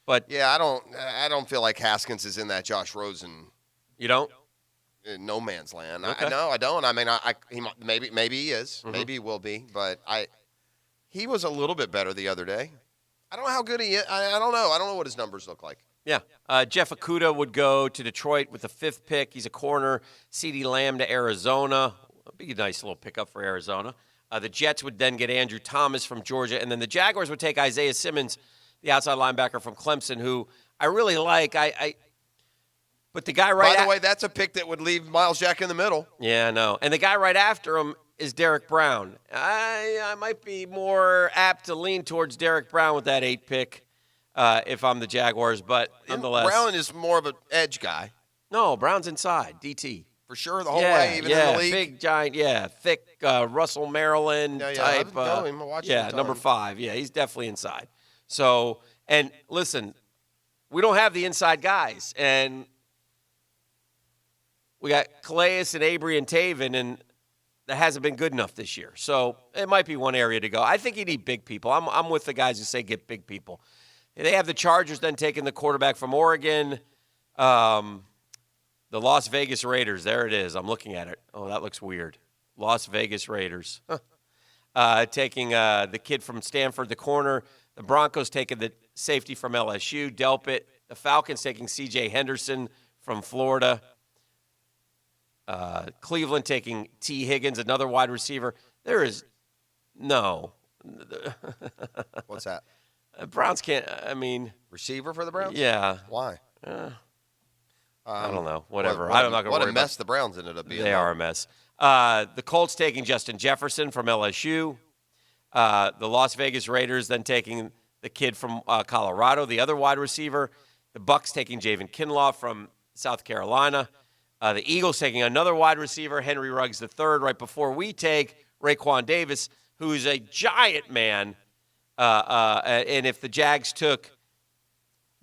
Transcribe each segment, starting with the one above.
But yeah, I don't feel like Haskins is in that Josh Rosen. You don't? No man's land. Okay. No, I don't. I mean, maybe he is. Mm-hmm. Maybe he will be. But he was a little bit better the other day. I don't know how good he is. I don't know. I don't know what his numbers look like. Yeah. Jeff Okudah would go to Detroit with the 5th pick. He's a corner. CeeDee Lamb to Arizona. That'd be a nice little pickup for Arizona. The Jets would then get Andrew Thomas from Georgia. And then the Jaguars would take Isaiah Simmons, the outside linebacker from Clemson, who I really like. But the guy By the way, that's a pick that would leave Miles Jack in the middle. Yeah, I know. And the guy right after him is Derek Brown. I might be more apt to lean towards Derek Brown with that 8 pick if I'm the Jaguars, but nonetheless. Brown is more of an edge guy. No, Brown's inside, DT. For sure, the whole way, even in the league. Big, giant, thick Russell Maryland type. Number 5. Yeah, he's definitely inside. So, and listen, we don't have the inside guys, and we got Calais and Avery and Taven, and that hasn't been good enough this year. So it might be one area to go. I think you need big people. I'm with the guys who say get big people. They have the Chargers then taking the quarterback from Oregon, the Las Vegas Raiders. There it is. I'm looking at it. Oh, that looks weird. Las Vegas Raiders. Taking the kid from Stanford, the corner. The Broncos taking the safety from LSU, Delpit. The Falcons taking C.J. Henderson from Florida. Cleveland taking T. Higgins, another wide receiver. There is no. What's that? Browns can't, receiver for the Browns? Yeah. Why? I don't know. Whatever. I'm not going to worry. What a mess the Browns ended up being. They are a mess. The Colts taking Justin Jefferson from LSU. The Las Vegas Raiders then taking the kid from Colorado, the other wide receiver. The Bucs taking Javen Kinlaw from South Carolina. The Eagles taking another wide receiver, Henry Ruggs III, right before we take Raekwon Davis, who's a giant man. And if the Jags took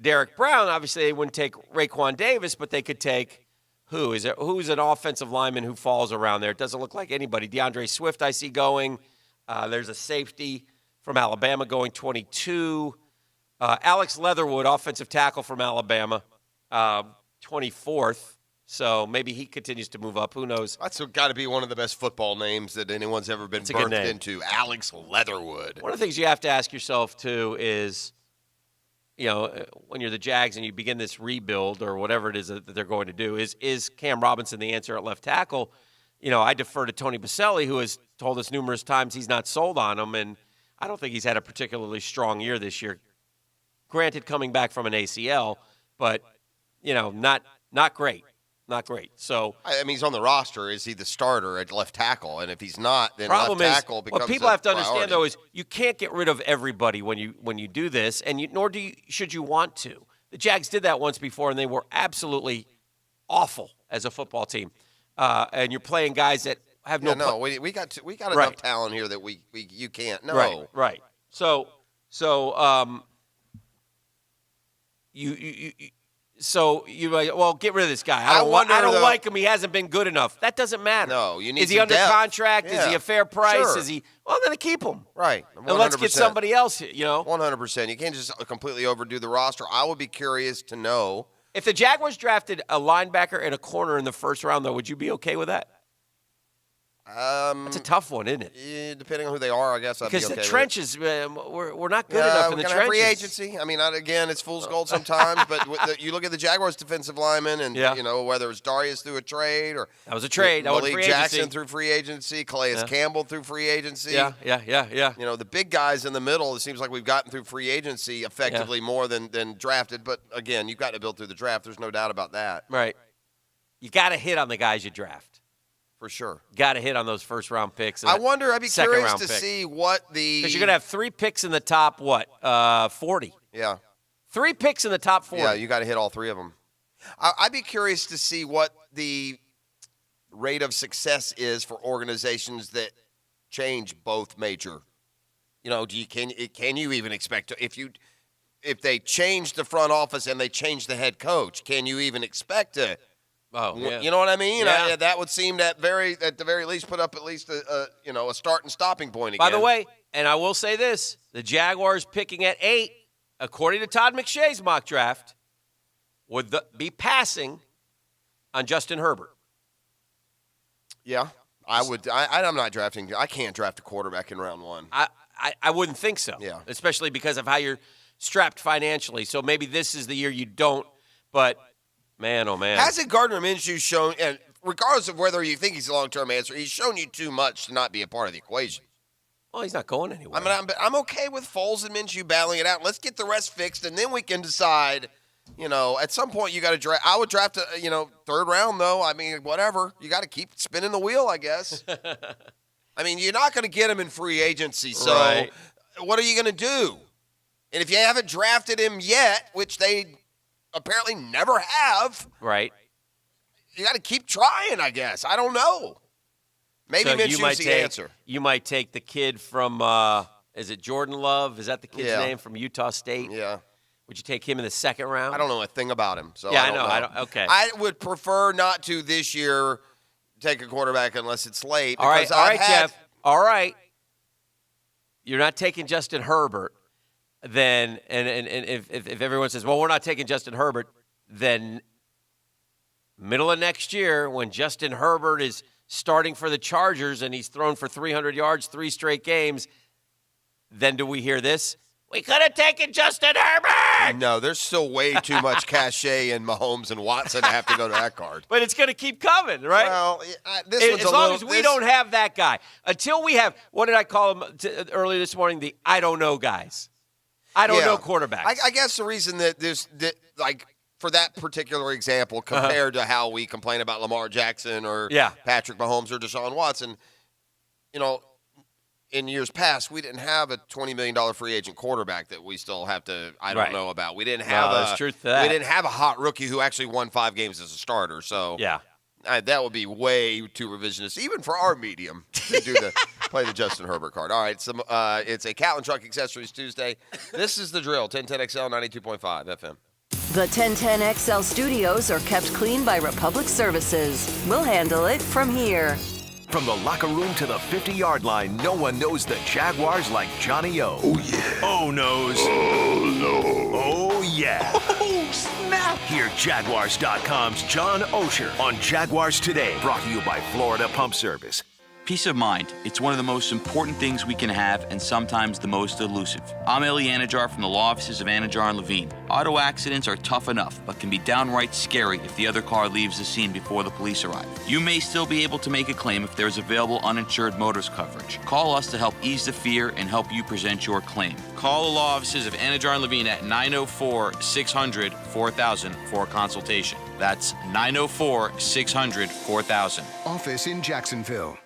Derek Brown, obviously they wouldn't take Raekwon Davis, but they could take who's an offensive lineman who falls around there. It doesn't look like anybody. DeAndre Swift I see going. There's a safety from Alabama going 22. Alex Leatherwood, offensive tackle from Alabama, 24th. So maybe he continues to move up. Who knows? That's got to be one of the best football names that anyone's ever been birthed into. Alex Leatherwood. One of the things you have to ask yourself, too, is, when you're the Jags and you begin this rebuild or whatever it is that they're going to do, is Cam Robinson the answer at left tackle? I defer to Tony Baselli, who has told us numerous times he's not sold on him, and I don't think he's had a particularly strong year this year. Granted, coming back from an ACL, but, not great. Not great. So he's on the roster. Is he the starter at left tackle? And if he's not, then problem left tackle becomes what people have to understand priority. though is you can't get rid of everybody when you do this, and should you want to. The Jags did that once before, and they were absolutely awful as a football team. And you're playing guys that have no. We got enough talent here that you can't. No. Right. So So you're like, well, get rid of this guy. I don't like him. He hasn't been good enough. That doesn't matter. No, you need. Is he under depth. contract? Yeah. Is he a fair price? Sure. Is he? Well, then keep him. Right. 100%. And let's get somebody else. 100%. You can't just completely overdo the roster. I would be curious to know if the Jaguars drafted a linebacker and a corner in the first round, though. Would you be okay with that? That's a tough one, isn't it? Depending on who they are, I guess I'd be okay because the trenches, we're not good enough in the trenches. Free agency. Again, it's fool's gold sometimes, but you look at the Jaguars' defensive linemen, and whether it's Darius through a trade or that was a trade. Malik Jackson through free agency, Calais Campbell through free agency. Yeah. The big guys in the middle. It seems like we've gotten through free agency effectively more than drafted. But again, you've got to build through the draft. There's no doubt about that. Right. You got to hit on the guys you draft. For sure. Got to hit on those first-round picks. I'd be curious to see what the – because you're going to have 3 picks in the top, 40? Yeah. 3 picks in the top 40. Yeah, you got to hit all 3 of them. I'd be curious to see what the rate of success is for organizations that change both major. Can you even expect to – if they change the front office and they change the head coach, can you even expect to – Oh, yeah. You know what I mean? Yeah. That would seem at the very least put up at least a start and stopping point again. By the way, and I will say this, the Jaguars picking at 8 according to Todd McShay's mock draft, would be passing on Justin Herbert. Yeah, I would. I'm not drafting. I can't draft a quarterback in round one. I wouldn't think so. Yeah. Especially because of how you're strapped financially. So maybe this is the year you don't. But, man, oh, man. Hasn't Gardner Minshew shown, and regardless of whether you think he's a long-term answer, he's shown you too much to not be a part of the equation. Well, he's not going anywhere. I mean, I'm okay with Foles and Minshew battling it out. Let's get the rest fixed, and then we can decide. At some point you got to draft. I would draft third round though. I mean, whatever. You got to keep spinning the wheel, I guess. I mean, you're not going to get him in free agency, so right. What are you going to do? And if you haven't drafted him yet, which they apparently never have, right? You got to keep trying, I guess. I don't know. Maybe so Minshew's the answer. You might take the kid from, is it Jordan Love? Is that the kid's name from Utah State? Yeah. Would you take him in the second round? I don't know a thing about him. So yeah, I don't know. Okay. I would prefer not to this year take a quarterback unless it's late. All right, Jeff. All right. You're not taking Justin Herbert. Then, and if everyone says, well, we're not taking Justin Herbert, then middle of next year when Justin Herbert is starting for the Chargers and he's thrown for 300 yards 3 straight games, then do we hear this? We could have taken Justin Herbert! No, there's still way too much cachet in Mahomes and Watson to have to go to that card. But it's going to keep coming, right? Well, as long as we don't have that guy. Until we have, what did I call him earlier this morning? The I don't know guys. I don't know quarterbacks. I guess the reason that for that particular example, compared to how we complain about Lamar Jackson or Patrick Mahomes or Deshaun Watson, in years past, we didn't have a $20 million free agent quarterback that we still have to, I don't know about. We didn't have there's truth to that. We didn't have a hot rookie who actually won 5 games as a starter. So that would be way too revisionist, even for our medium, to play the Justin Herbert card. All right, it's a Catlin Truck Accessories Tuesday. This is the drill, 1010XL 92.5 FM. The 1010XL studios are kept clean by Republic Services. We'll handle it from here. From the locker room to the 50-yard line, no one knows the Jaguars like Johnny O. Oh, yeah. O knows. Oh, no. Oh, yeah. Oh, snap. Hear Jaguars.com's John Osher on Jaguars Today. Brought to you by Florida Pump Service. Peace of mind. It's one of the most important things we can have and sometimes the most elusive. I'm Eli Anajar from the law offices of Anajar and Levine. Auto accidents are tough enough, but can be downright scary if the other car leaves the scene before the police arrive. You may still be able to make a claim if there's available uninsured motorist coverage. Call us to help ease the fear and help you present your claim. Call the law offices of Anajar and Levine at 904-600-4000 for a consultation. That's 904-600-4000. Office in Jacksonville.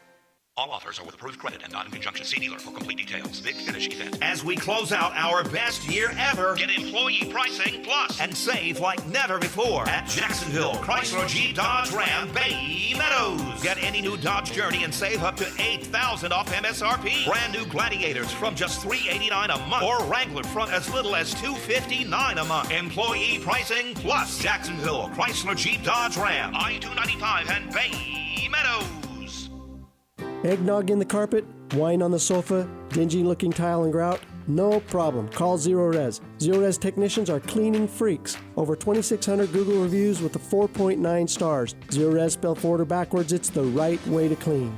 All offers are with approved credit and not in conjunction. See dealer for complete details. Big Finish event. As we close out our best year ever, Get employee pricing plus and save like never before at Jacksonville Chrysler Jeep Dodge Ram Bay Meadows. Get any new Dodge Journey and save up to $8,000 off MSRP. Brand new Gladiators from just $389 a month, or Wrangler from as little as $259 a month. Employee pricing plus Jacksonville Chrysler Jeep Dodge Ram I-295 and Bay Meadows. Eggnog in the carpet, wine on the sofa, dingy-looking tile and grout? No problem. Call Zero Res. Zero Res technicians are cleaning freaks. Over 2,600 Google reviews with a 4.9 stars. Zero Res spelled forward or backwards, it's the right way to clean.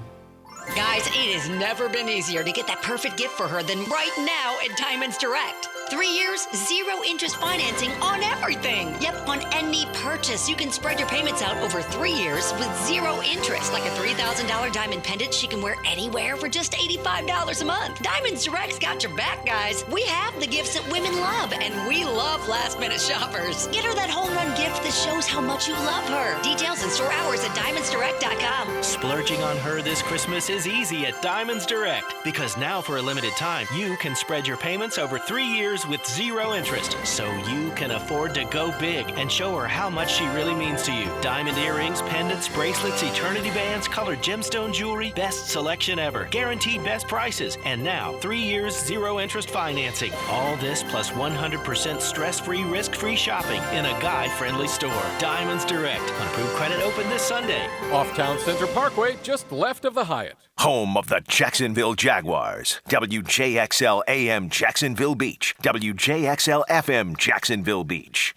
Guys, it has never been easier to get that perfect gift for her than right now at Diamonds Direct. 3 years, 0 interest financing on everything. Yep, on any purchase. You can spread your payments out over 3 years with 0 interest. Like a $3,000 diamond pendant she can wear anywhere for just $85 a month. Diamonds Direct's got your back, guys. We have the gifts that women love, and we love last-minute shoppers. Get her that home run gift that shows how much you love her. Details and store hours at diamondsdirect.com. Splurging on her this Christmas is easy at Diamonds Direct, because now for a limited time, you can spread your payments over 3 years with 0 interest, so you can afford to go big and show her how much she really means to you. Diamond earrings, pendants, bracelets, eternity bands, colored gemstone jewelry, best selection ever, guaranteed best prices, and now 3 years, 0 interest financing. All this plus 100% stress-free, risk-free shopping in a guy-friendly store. Diamonds Direct, on approved credit, open this Sunday. Off Town Center Parkway, just left of the Hyatt. Home of the Jacksonville Jaguars. WJXL AM Jacksonville Beach. WJXL FM, Jacksonville Beach.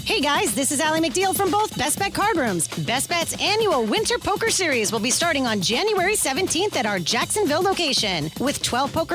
Hey guys, this is Allie McDeal from both Best Bet Card Rooms. Best Bet's annual Winter Poker Series will be starting on January 17th at our Jacksonville location with 12 poker events